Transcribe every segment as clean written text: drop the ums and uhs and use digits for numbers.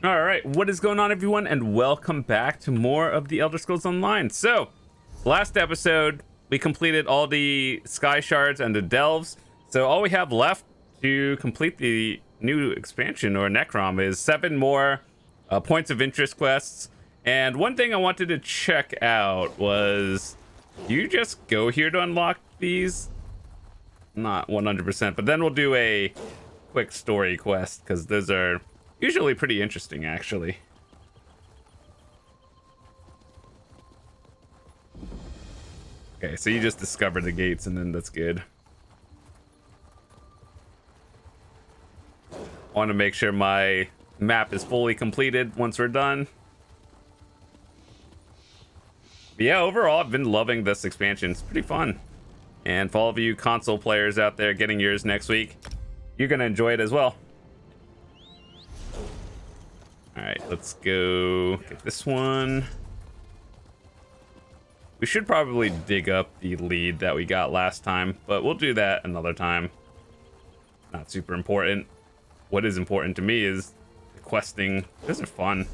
All right, what is going on, everyone, and welcome back to more of the Elder Scrolls Online. So, last episode, we completed all the Sky Shards and the Delves. So all we have left to complete the new expansion, or Necrom, is 7 more points of interest quests. And one thing I wanted to check out was, do you just go here to unlock these? Not 100%, but then we'll do a quick story quest, because those are usually pretty interesting, actually. Okay, so you just discovered the gates, and then that's good. I want to make sure my map is fully completed once we're done. But yeah, overall, I've been loving this expansion. It's pretty fun. And for all of you console players out there getting yours next week, you're going to enjoy it as well. All right, let's go get this one. We should probably dig up the lead that we got last time, but we'll do that another time. Not super important. What is important to me is the questing. Those are fun.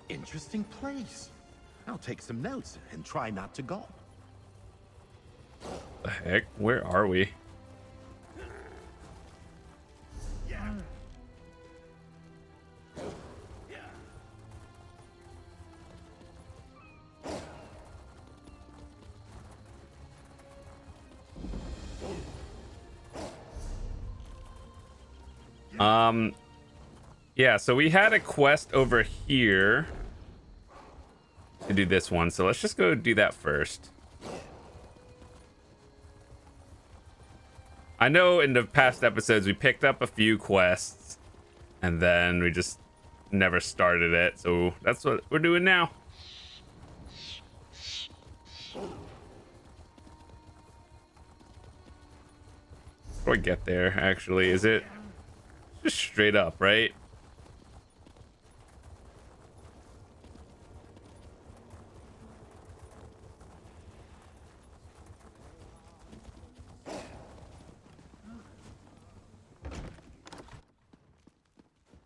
Interesting place. I'll take some notes and try not to gulp. The heck? Where are we? Yeah, so we had a quest over here to do this one, so let's just go do that first. I know in the past episodes we picked up a few quests and then we just never started it, so that's what we're doing now. Before we get there, actually, is it just straight up, right?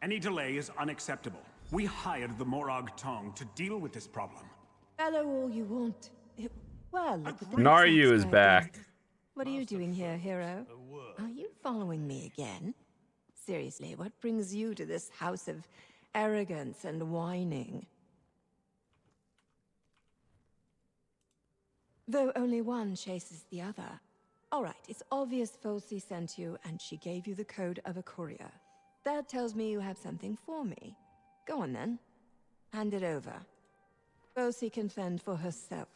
Any delay is unacceptable. We hired the Morag Tong to deal with this problem. Fellow all you want. Well, look at the Naryu is back. What are you doing here, hero? Are you following me again? Seriously, what brings you to this house of arrogance and whining? Though only one chases the other. All right, it's obvious Fosi sent you and she gave you the code of a courier. That tells me you have something for me. Go on then. Hand it over. Fosi can fend for herself.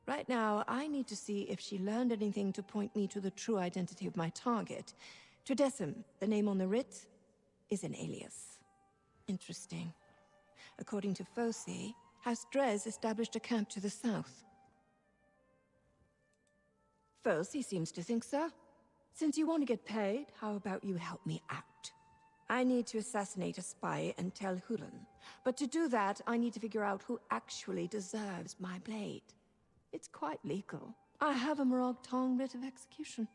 Right now, I need to see if she learned anything to point me to the true identity of my target. Tridecim, the name on the writ, is an alias. Interesting. According to Fosi, House Drez established a camp to the south. Fosi seems to think so. Since you want to get paid, how about you help me out? I need to assassinate a spy and tell Hulan. But to do that, I need to figure out who actually deserves my blade. It's quite legal. I have a Morag Tong writ of execution.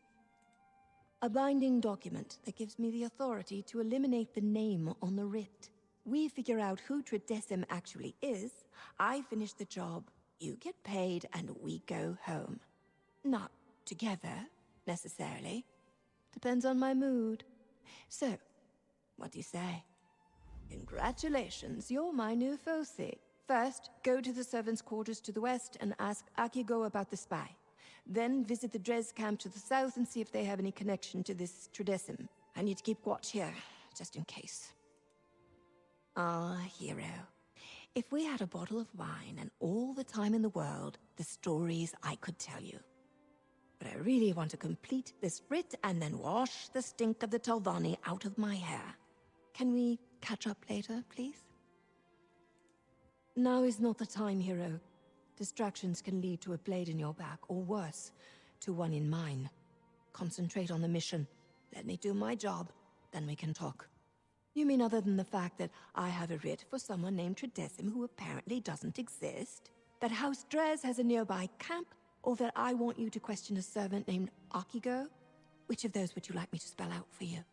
A binding document that gives me the authority to eliminate the name on the writ. We figure out who Tridecim actually is, I finish the job, you get paid, and we go home. Not together, necessarily. Depends on my mood. So, what do you say? Congratulations, you're my new Fosi. First, go to the servants' quarters to the west and ask Akigo about the spy. Then visit the Drez camp to the south and see if they have any connection to this Tridecim. I need to keep watch here, just in case. Ah, hero. If we had a bottle of wine and all the time in the world, the stories I could tell you. But I really want to complete this writ and then wash the stink of the Telvanni out of my hair. Can we catch up later, please? Now is not the time, hero. Distractions can lead to a blade in your back, or worse, to one in mine. Concentrate on the mission. Let me do my job, then we can talk. You mean other than the fact that I have a writ for someone named Tridecim who apparently doesn't exist? That House Drez has a nearby camp? Or that I want you to question a servant named Akigo? Which of those would you like me to spell out for you?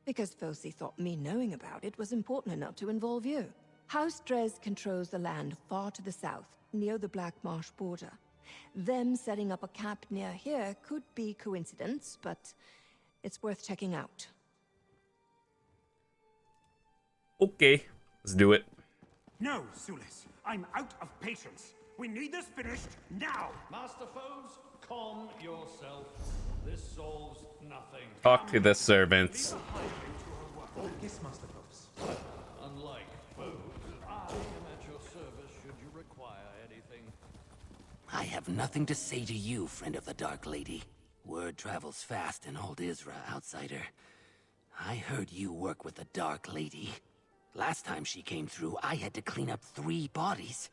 Because Fosi thought me knowing about it was important enough to involve you. House Dres controls the land far to the south, near the Black Marsh border. Them setting up a camp near here could be coincidence, but it's worth checking out. Okay, let's do it. No, Sulis. I'm out of patience. We need this finished now. Master foes, calm yourself. This solves nothing. Talk to the servants. Yes, Master Foes. Unlike foes, I am at your service should you require anything. I have nothing to say to you, friend of the Dark Lady. Word travels fast in old Isra, outsider. I heard you work with the Dark Lady. Last time she came through, I had to clean up 3 bodies.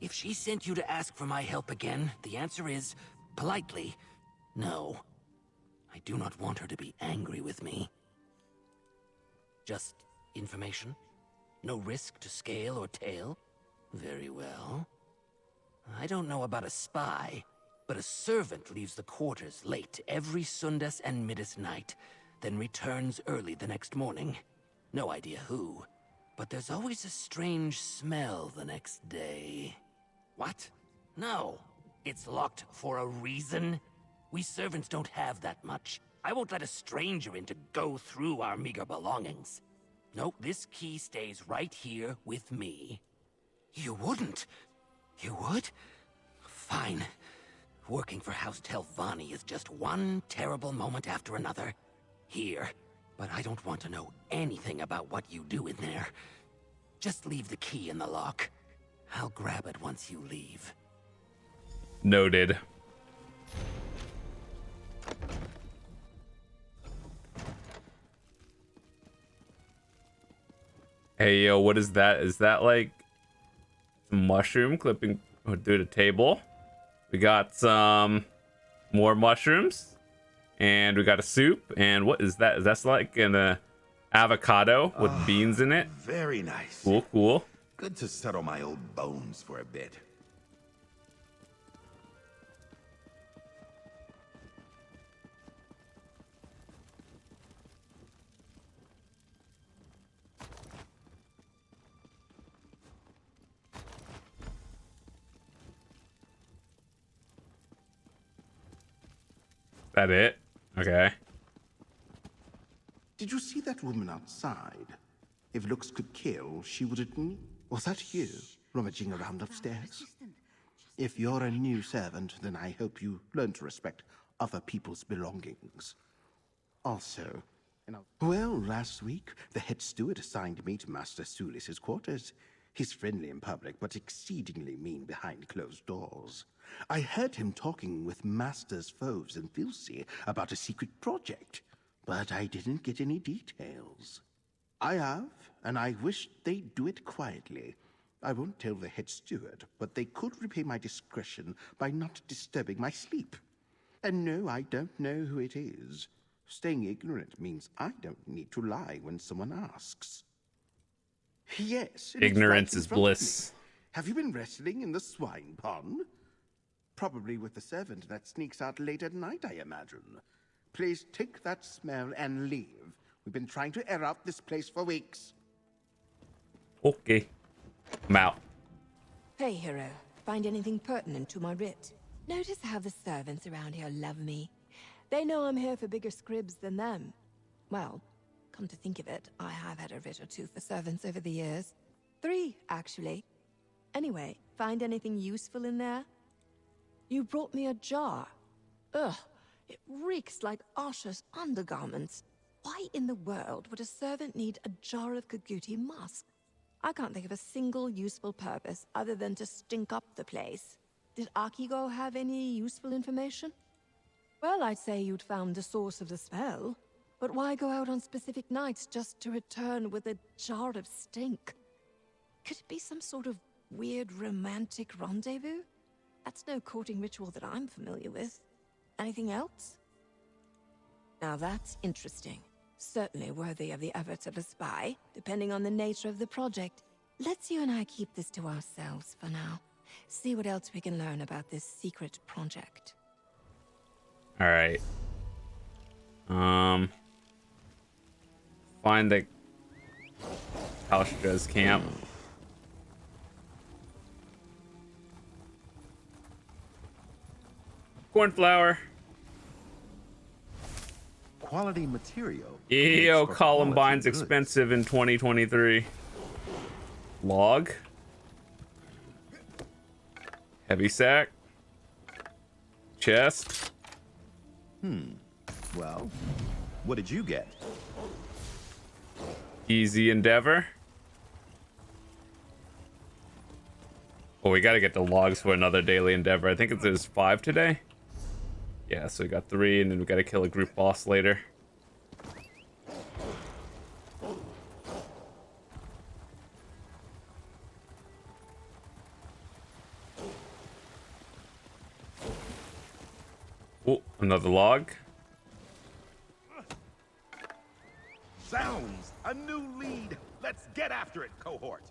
If she sent you to ask for my help again, the answer is, politely, no. I do not want her to be angry with me. Just information? No risk to scale or tail? Very well. I don't know about a spy, but a servant leaves the quarters late every Sundas and Midas night, then returns early the next morning. No idea who, but there's always a strange smell the next day. What? No. It's locked for a reason? We servants don't have that much. I won't let a stranger in to go through our meager belongings. Nope, this key stays right here with me. You wouldn't? You would? Fine. Working for House Telvanni is just one terrible moment after another. Here. But I don't want to know anything about what you do in there. Just leave the key in the lock. I'll grab it once you leave. Noted. Hey, yo, what is that? Is that like some mushroom clipping through the table? We got some more mushrooms, and we got a soup. And what is that? That's like an avocado with beans in it. Very nice. Cool, cool. Good to settle my old bones for a bit. That it? Okay. Did you see that woman outside? If looks could kill, she wouldn't. Was that you, rummaging around upstairs? If you're a new servant, then I hope you learn to respect other people's belongings. Also, well, last week, the head steward assigned me to Master Sulis's quarters. He's friendly in public, but exceedingly mean behind closed doors. I heard him talking with Master's foes in Filsi about a secret project, but I didn't get any details. I have, and I wish they'd do it quietly. I won't tell the head steward, but they could repay my discretion by not disturbing my sleep. And no, I don't know who it is. Staying ignorant means I don't need to lie when someone asks. Yes, and it's Ignorance right in is front of me. bliss. Have you been wrestling in the swine pond? Probably with the servant that sneaks out late at night, I imagine. Please take that smell and leave. We've been trying to air out this place for weeks. Okay. I'm out. Hey, hero. Find anything pertinent to my writ? Notice how the servants around here love me. They know I'm here for bigger scribs than them. Well, come to think of it, I have had a writ or 2 for servants over the years. 3, actually. Anyway, find anything useful in there? You brought me a jar. Ugh, it reeks like Asha's undergarments. Why in the world would a servant need a jar of Kaguti musk? I can't think of a single useful purpose other than to stink up the place. Did Akigo have any useful information? Well, I'd say you'd found the source of the smell. But why go out on specific nights just to return with a jar of stink? Could it be some sort of weird romantic rendezvous? That's no courting ritual that I'm familiar with. Anything else? Now that's interesting. Certainly worthy of the efforts of a spy, depending on the nature of the project. Let's you and I keep this to ourselves for now. See what else we can learn about this secret project. All right. find the Kalstra's camp. Cornflower. Quality material. Yo, makes for Columbine's quality goods. expensive in 2023. Log. Heavy sack. Chest. Well, what did you get? Easy endeavor. Oh, we gotta get the logs for another daily endeavor. I think there's 5 today. Yeah, so we got 3, and then we gotta kill a group boss later. Oh, another log. Sounds a new lead. Let's get after it, cohort.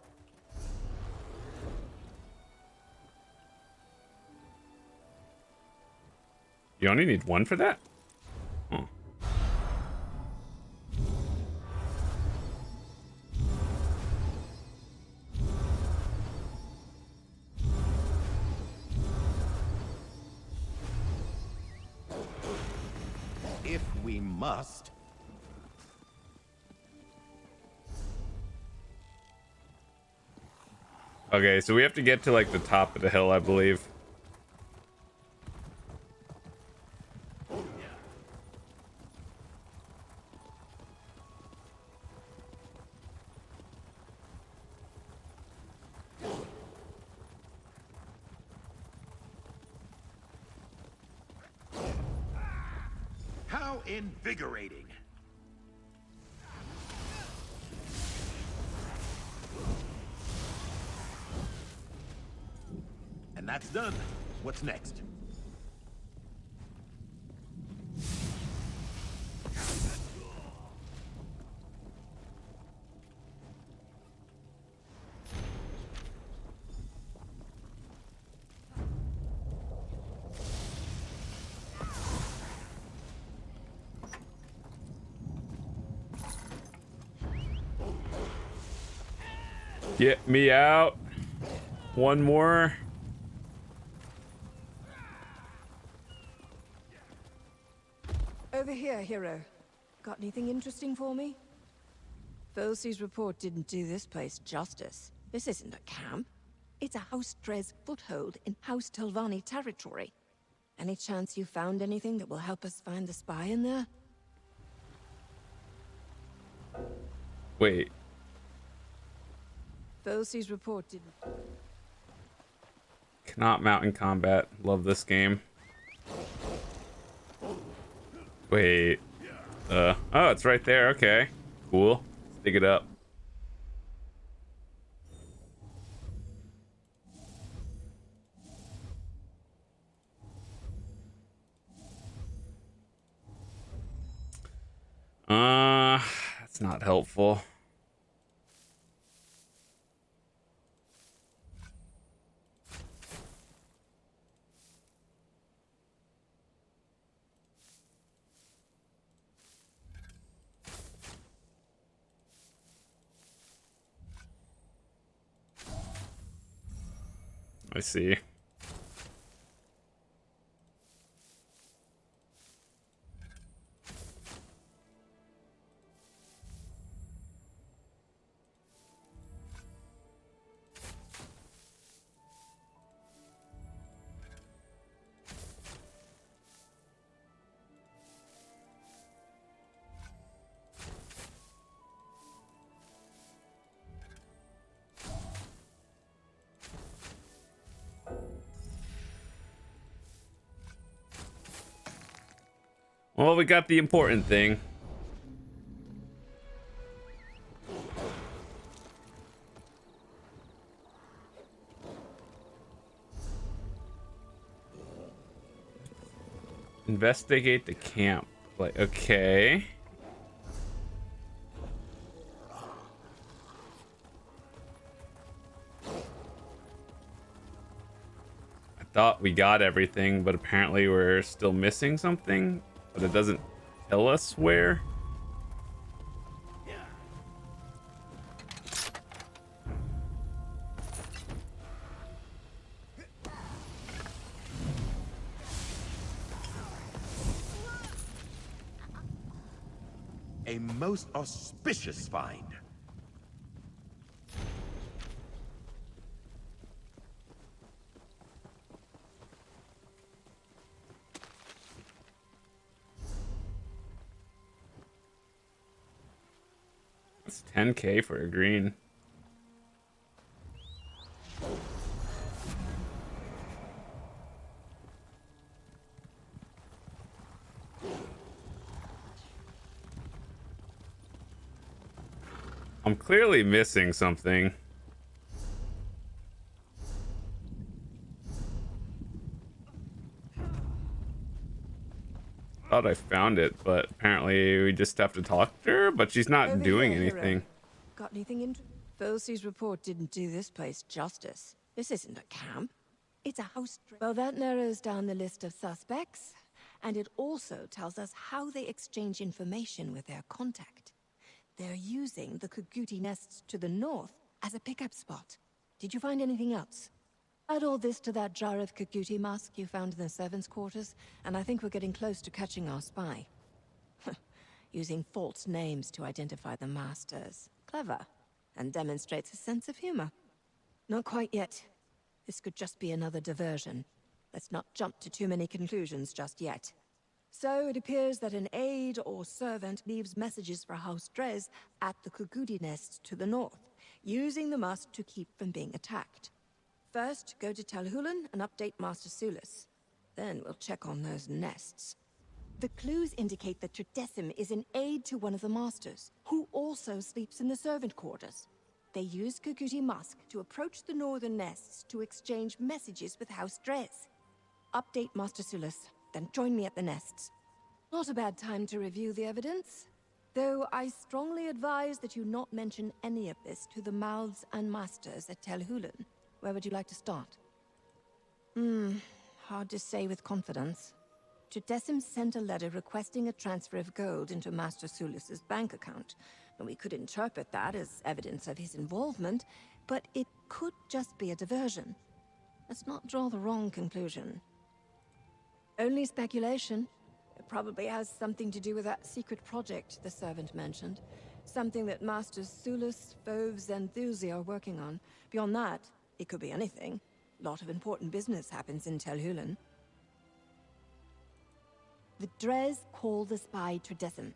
You only need 1 for that? Oh. If we must. Okay, so we have to get to like the top of the hill, I believe. How invigorating. And that's done. What's next? Get me out. 1 more. Over here, hero. Got anything interesting for me? Felsi's report didn't do this place justice. This isn't a camp. It's a House Drez foothold in House Telvanni territory. Any chance you found anything that will help us find the spy in there? Wait. Felsi's report didn't... Cannot mount in combat. Love this game. Wait. Oh, it's right there. Okay. Cool. Let's dig it up. That's not helpful. I see. Well, we got the important thing. Investigate the camp. Like, okay. I thought we got everything, but apparently we're still missing something. But it doesn't tell us where. A most auspicious find. It's 10K for a green. I'm clearly missing something. Thought I found it, but apparently we just have to talk to her, but she's not Over doing here, anything. hero. Got anything in? Felsy's report didn't do this place justice. This isn't a camp. It's a house. Well, that narrows down the list of suspects, and it also tells us how they exchange information with their contact. They're using the Kuguti nests to the north as a pickup spot. Did you find anything else? Add all this to that jar of Kuguti musk you found in the servants' quarters, and I think we're getting close to catching our spy. Using false names to identify the masters. Clever, and demonstrates a sense of humor. Not quite yet. This could just be another diversion. Let's not jump to too many conclusions just yet. So it appears that an aide or servant leaves messages for House Drez at the Kuguti nests to the north, using the musk to keep from being attacked. First, go to Telhulan and update Master Sulis. Then we'll check on those nests. The clues indicate that Tridecim is an aide to one of the masters, who also sleeps in the servant quarters. They use Kuguti musk to approach the northern nests to exchange messages with House Drez. Update Master Sulis, then join me at the nests. Not a bad time to review the evidence, though I strongly advise that you not mention any of this to the mouths and masters at Telhulan. Where would you like to start? Hard to say with confidence. Tridecim sent a letter requesting a transfer of gold into Master Sulis's bank account. And we could interpret that as evidence of his involvement, but it could just be a diversion. Let's not draw the wrong conclusion. Only speculation. It probably has something to do with that secret project the servant mentioned. Something that Masters Sulis, Foves, and Thusi are working on. Beyond that, it could be anything. A lot of important business happens in Telhulan. The Drez call the spy Tridecim.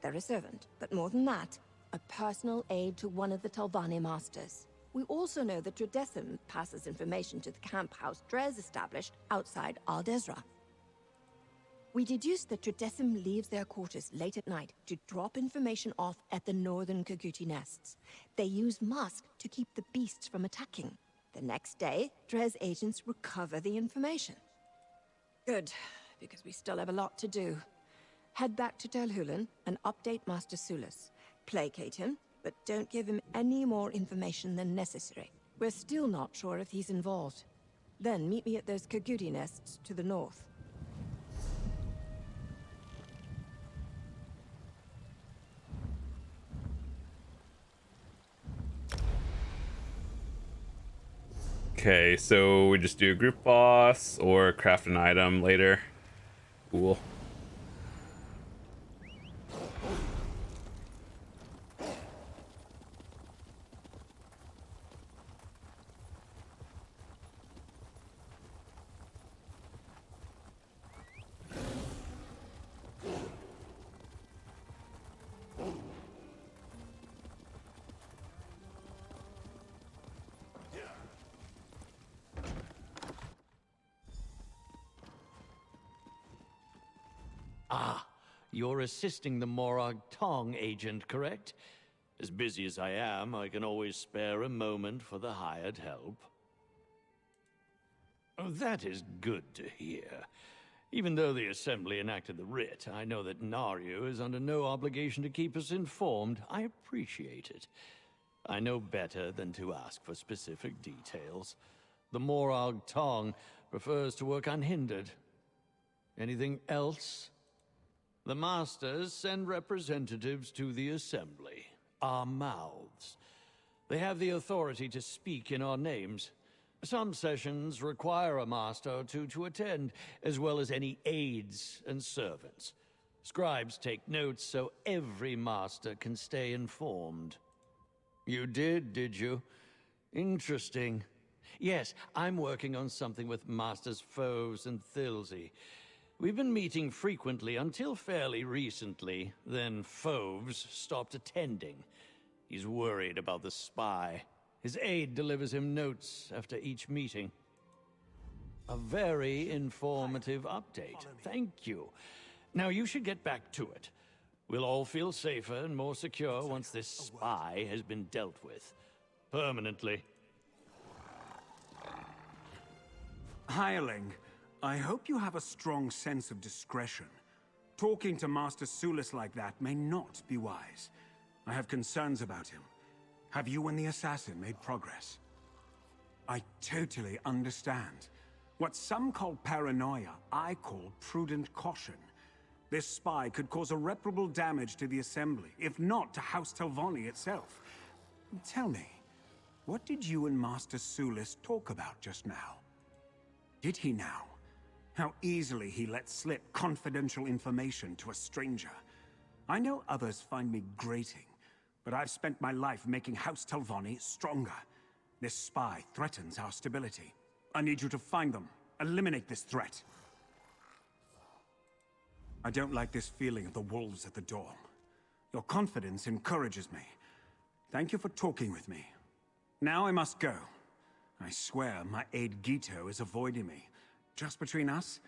They're a servant, but more than that, a personal aide to one of the Telvanni masters. We also know that Tridecim passes information to the camp House Drez established outside Aldezra. We deduce that Tridecim leaves their quarters late at night to drop information off at the northern Kuguti nests. They use musk to keep the beasts from attacking. The next day, Drez agents recover the information. Good, because we still have a lot to do. Head back to Telhulan and update Master Sulis. Placate him, but don't give him any more information than necessary. We're still not sure if he's involved. Then meet me at those Kuguti nests to the north. Okay, so we just do a group boss or craft an item later. Cool. You're assisting the Morag Tong agent, correct? As busy as I am, I can always spare a moment for the hired help. Oh, that is good to hear. Even though the Assembly enacted the writ, I know that Naryu is under no obligation to keep us informed. I appreciate it. I know better than to ask for specific details. The Morag Tong prefers to work unhindered. Anything else? The Masters send representatives to the Assembly, our mouths. They have the authority to speak in our names. Some sessions require a Master to attend, as well as any aides and servants. Scribes take notes so every master can stay informed. You did you? Interesting. Yes, I'm working on something with Masters Foves and Thilsey. We've been meeting frequently until fairly recently. Then Foves stopped attending. He's worried about the spy. His aide delivers him notes after each meeting. A very informative update. Thank you. Now you should get back to it. We'll all feel safer and more secure once this spy has been dealt with. Permanently. Hireling, I hope you have a strong sense of discretion. Talking to Master Sulis like that may not be wise. I have concerns about him. Have you and the assassin made progress? I totally understand. What some call paranoia, I call prudent caution. This spy could cause irreparable damage to the Assembly, if not to House Telvanni itself. Tell me, what did you and Master Sulis talk about just now? Did he now? How easily he let slip confidential information to a stranger. I know others find me grating, but I've spent my life making House Telvanni stronger. This spy threatens our stability. I need you to find them. Eliminate this threat. I don't like this feeling of the wolves at the door. Your confidence encourages me. Thank you for talking with me. Now I must go. I swear my aide Gito is avoiding me. Just between us,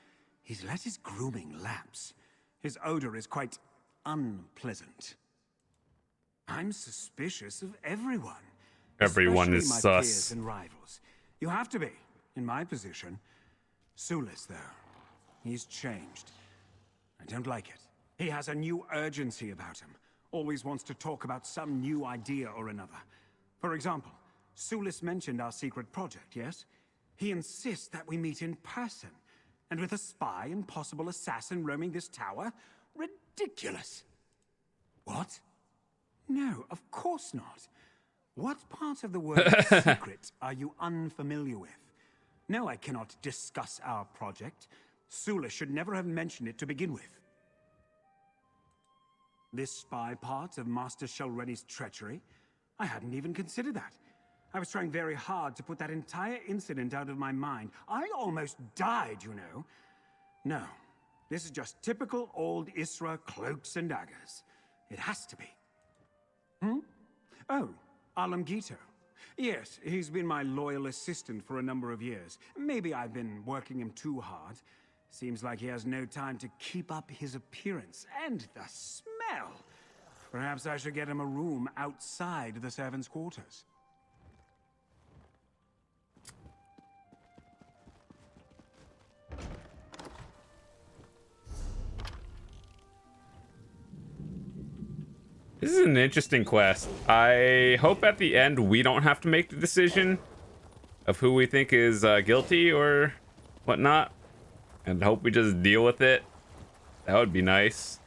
he's let his grooming lapse. His odor is quite unpleasant. I'm suspicious of everyone. Everyone is especially my sus. peers and rivals. You have to be, in my position. Sulis, though, he's changed. I don't like it. He has a new urgency about him. Always wants to talk about some new idea or another. For example, Sulis mentioned our secret project, yes? He insists that we meet in person. And with a spy and possible assassin roaming this tower? Ridiculous! What? No, of course not. What part of the word secret are you unfamiliar with? No, I cannot discuss our project. Sulis should never have mentioned it to begin with. This spy part of Master Shelreni's treachery? I hadn't even considered that. I was trying very hard to put that entire incident out of my mind. I almost died, you know. No, this is just typical old Isra cloaks and daggers. It has to be. Oh, Alamgito. Yes, he's been my loyal assistant for a number of years. Maybe I've been working him too hard. Seems like he has no time to keep up his appearance. And the smell! Perhaps I should get him a room outside the servants' quarters. This is an interesting quest. I hope at the end we don't have to make the decision of who we think is guilty or whatnot, and hope we just deal with it. That would be nice.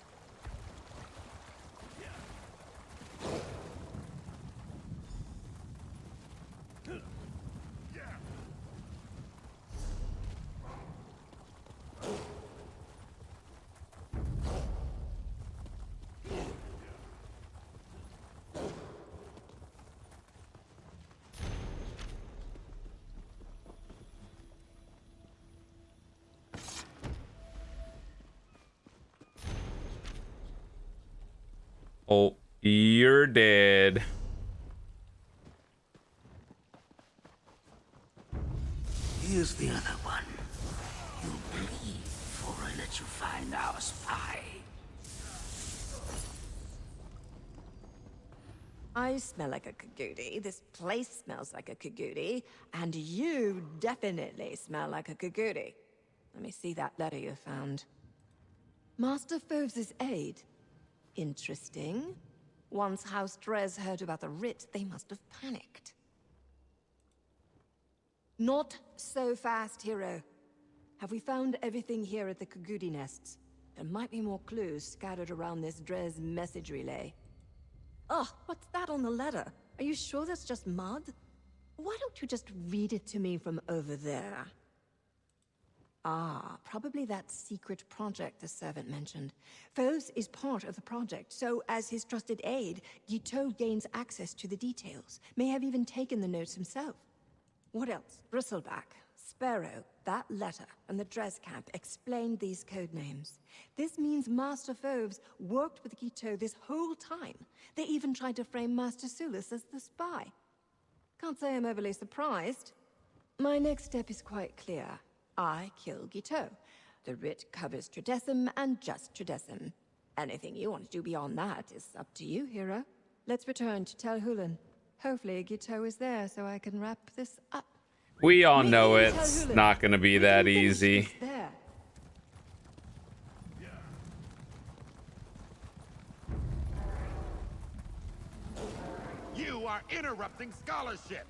Oh, you're dead. Here's the other one. You bleed before I let you find our spy. I smell like a Kagudi. This place smells like a Kagudi. And you definitely smell like a Kagudi. Let me see that letter you found. Master Foves' aide. Interesting. Once House Drez heard about the writ, they must have panicked. Not so fast, hero. Have we found everything here at the Kagudi nests? There might be more clues scattered around this Drez message relay. Oh, what's that on the letter? Are you sure that's just mud? Why don't you just read it to me from over there? Ah, probably that secret project the servant mentioned. Foes is part of the project, so as his trusted aide, Guiteau gains access to the details. May have even taken the notes himself. What else? Bristleback, Sparrow, that letter, and the Dres camp explained these code names. This means Master Foves worked with Guiteau this whole time. They even tried to frame Master Sulis as the spy. Can't say I'm overly surprised. My next step is quite clear. I kill Guiteau. The writ covers Tridecim and just Tridecim. Anything you want to do beyond that is up to you, hero. Let's return to Telhulan. Hopefully Guiteau is there so I can wrap this up. We all Meet know me in it's Telhulan. not going to be We that can finish easy. this there. You are interrupting scholarship.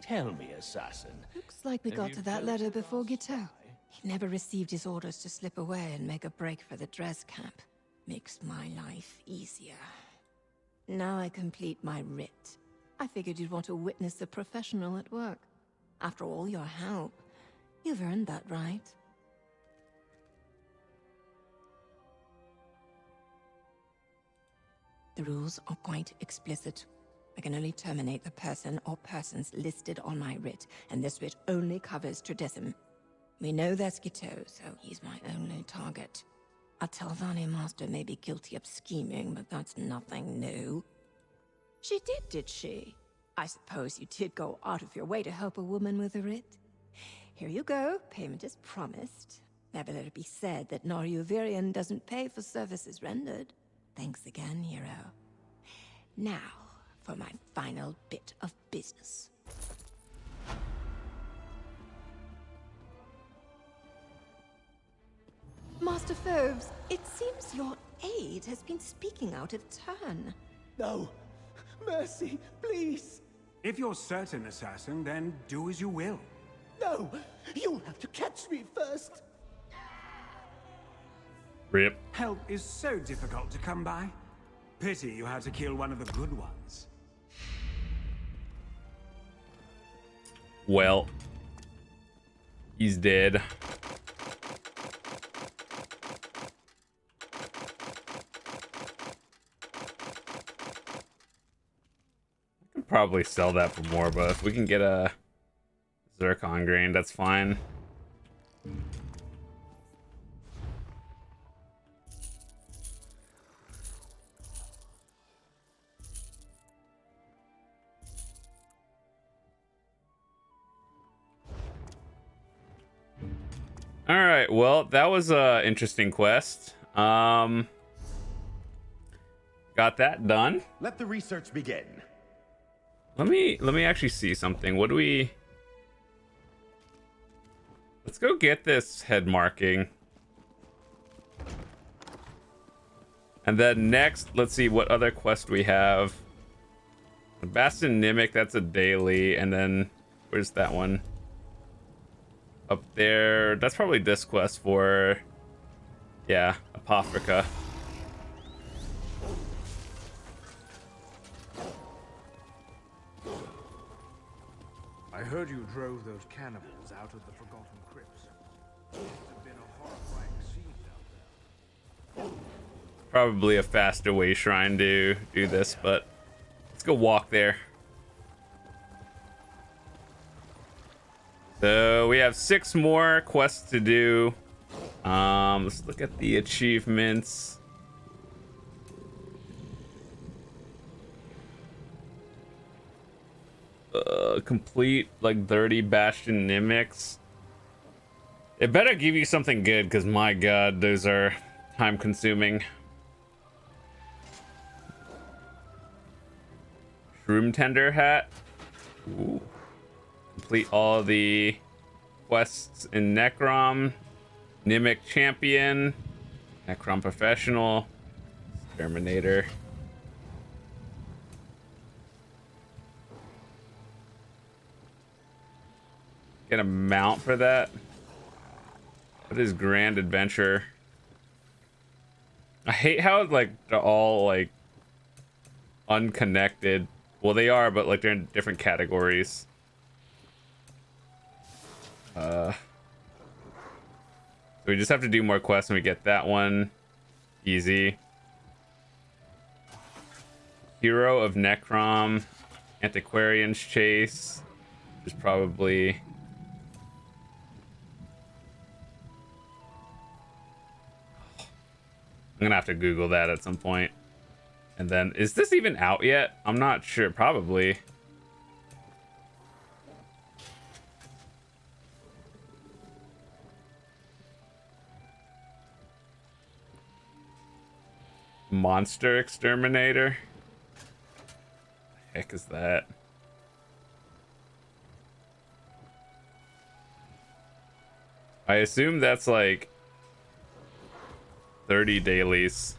Tell me, assassin. Looks like we Have got you to that killed letter the before last Guiteau. spy? He never received his orders to slip away and make a break for the Dres camp. Makes my life easier. Now I complete my writ. I figured you'd want to witness a professional at work. After all your help, you've earned that right. The rules are quite explicit. I can only terminate the person or persons listed on my writ, and this writ only covers Tridecim. We know that's Guiteau, so he's my only target. A Telvanni master may be guilty of scheming, but that's nothing new. She did she? I suppose you did go out of your way to help a woman with a writ. Here you go, payment is promised. Never let it be said that Naryu doesn't pay for services rendered. Thanks again, hero. Now, for my final bit of business. Master Foves, it seems your aide has been speaking out of turn. No! Mercy, please! If you're certain, assassin, then do as you will. No! You'll have to catch me first! Rip. Help is so difficult to come by. Pity you had to kill one of the good ones. Well, he's dead. I could probably sell that for more, but if we can get a zircon grain, that's fine. All right, well, that was a interesting quest. Got that done. Let the research begin. Let me actually see something. What do we... Let's go get this head marking. And then next, let's see what other quest we have. Bastion Nimic, that's a daily. And then, where's that one? Up there. That's probably this quest for... Yeah, Apocrypha. I heard you drove those cannibals out of the Forgotten Crypts. Must have been a horrifying scene down there. Probably a faster way shrine to do this, but let's go walk there. So we have 6 more quests to do. Let's look at the achievements. Complete like 30 Bastion Nimics. It better give you something good, because my god, those are time consuming. Shroom Tender hat. Ooh. Complete all the quests in Necrom. Nimic Champion. Necrom Professional. Terminator. get a mount for that. What is Grand Adventure? I hate how like they're all like unconnected. Well, they are, but like they're in different categories. So we just have to do more quests and we get that one. Easy. Hero of Necrom. Antiquarian's Chase. Which is probably... I'm gonna have to Google that at some point. And then, is this even out yet? I'm not sure. Probably. Monster Exterminator? The heck is that? I assume that's like 30 dailies.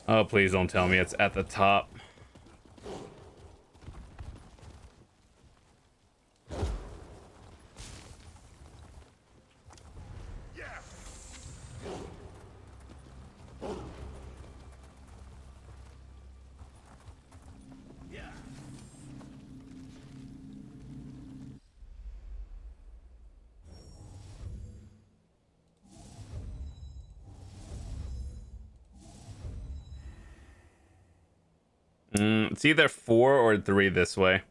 Oh, please don't tell me it's at the top. It's either 4 or 3 this way.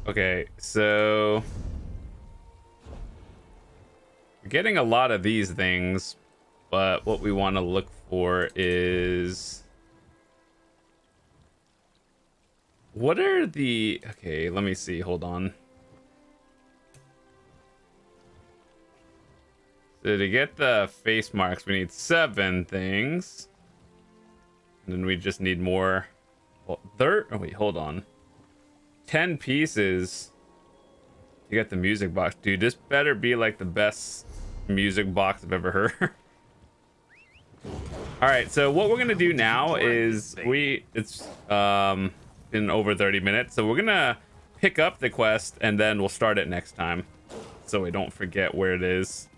Okay, so we're getting a lot of these things, but what we want to look for is what are the... Okay, let me see. Hold on. So to get the face marks, we need 7 things. And then we just need more. Well, oh wait, hold on. 10 pieces to get the music box. Dude, this better be like the best music box I've ever heard. All right, so what we're gonna do now is it's been over 30 minutes, so we're gonna pick up the quest and then we'll start it next time so we don't forget where it is.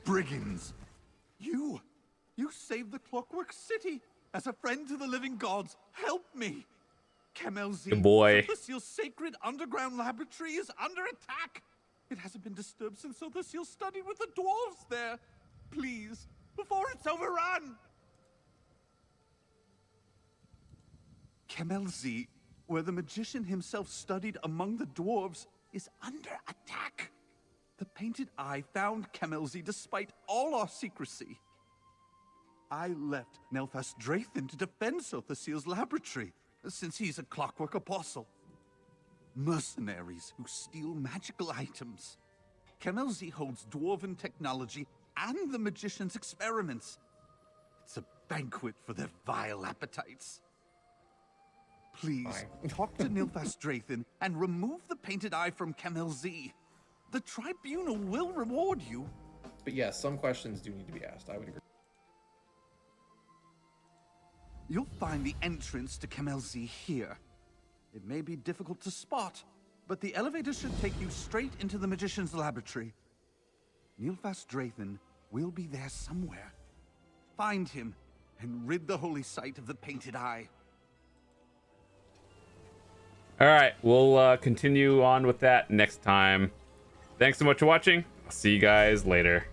Brigands! You saved the Clockwork City! As a friend to the living gods, help me! Kemelzi, Good boy. Thotherseal's sacred underground laboratory is under attack! It hasn't been disturbed since Thotherseal studied with the dwarves there! Please, before it's overrun! Kemelzi, where the magician himself studied among the dwarves, is under attack! The Painted Eye found Kemelzi despite all our secrecy. I left Nelthas Drathan to defend Thotherseal's laboratory, since he's a clockwork apostle. Mercenaries who steal magical items. Kemelzi holds dwarven technology and the magician's experiments. It's a banquet for their vile appetites. Please, talk to Nilfast Drathan and remove the painted eye from Kemelzi. The tribunal will reward you. But yes, some questions do need to be asked. I would agree. You'll find the entrance to Kemelzi here. It may be difficult to spot, but the elevator should take you straight into the magician's laboratory. Nilfast Drathan will be there somewhere. Find him and rid the holy site of the painted eye. All right, we'll continue on with that next time. Thanks so much for watching. I'll see you guys later.